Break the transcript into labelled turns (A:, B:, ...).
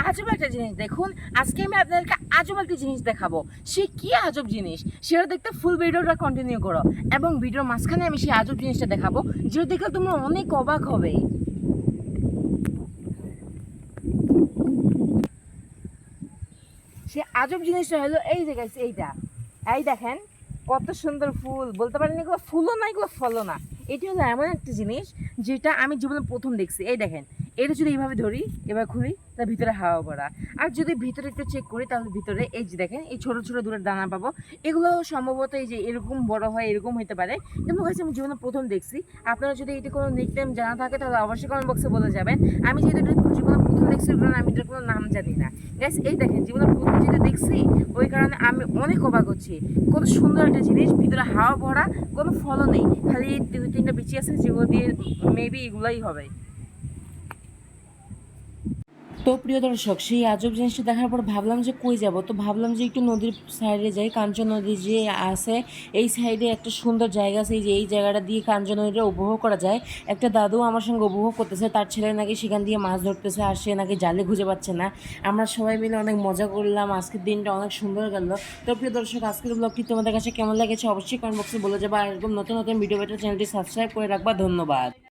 A: আজব একটা জিনিস দেখুন। আজকে আমি আপনাদেরকে আজব একটা জিনিস দেখাবো। সে কি আজব জিনিস সেটা দেখতে ফুল ভিডিওটা কন্টিনিউ করো, এবং ভিডিওর মাঝখানে আমি সেই আজব জিনিসটা দেখাবো, যেটা দেখলে তোমরা অনেক অবাক হবে। সে আজব জিনিসটা হলো এই যে গাইস, এইটা এই দেখেন কত সুন্দর ফুল। বলতে পারেন এগুলো ফুলও না, এগুলো ফলও না। এটি হলো এমন একটা জিনিস যেটা আমি জীবনে প্রথম দেখছি। এই দেখেন, এটা যদি এইভাবে ধরি, এবার খুলি, তার ভিতরে হাওয়া ভরা। আর যদি ভিতরে একটু চেক করি, তাহলে ভিতরে এই যে দেখেন এই ছোট ছোট দূরের দানা পাবো। এগুলো সম্ভবত এই যে এরকম বড় হয়, এরকম হতে পারে। কিন্তু গাইস আমি জীবনে প্রথম দেখছি। আপনারা যদি এটি কোনো নিকনেম জানা থাকে তাহলে অবশ্যই কমেন্ট বক্সে বলে যাবেন। আমি যেহেতু এটা জীবনে প্রথম দেখছি, আমি এটার কোনো নাম জানি না। গাইস এই দেখেন, জীবনের প্রথম যেটা দেখছি, ওই কারণে আমি অনেক অবাক হচ্ছি। কত সুন্দর একটা জিনিস, ভিতরে হাওয়া ভরা, কোনো ফলও নেই, খালি দুই তিনটা বিচি আছে যেগুলো দিয়ে মেবি এগুলাই হবে। তো প্রিয় দর্শক, সেই আজব জিনিসটা দেখার পর ভাবলাম যে কই যাব, তো ভাবলাম যে একটু নদীর সাইডে যাই। কাঞ্চন নদী যে আছে এই সাইডে একটা সুন্দর জায়গা আছে, এই যে এই জায়গাটা দিয়ে কাঞ্চন নদীটা উপভোগ করা যায়। একটা দাদু আমার সঙ্গে উপভোগ করতেছে, তার ছেলে নাকি সেখান দিয়ে মাছ ধরতেছে, আর সে নাকি জালে খুঁজে পাচ্ছে না। আমরা সবাই মিলে অনেক মজা করলাম, আজকের দিনটা অনেক সুন্দর গেল। তো প্রিয় দর্শক, আজকের ব্লগটি তোমাদের কাছে কেমন লেগেছে অবশ্যই কমেন্ট বক্সে বলে যাবা। আর এরকম নতুন নতুন ভিডিও পেতে চ্যানেলটি সাবস্ক্রাইব করে রাখবা। ধন্যবাদ।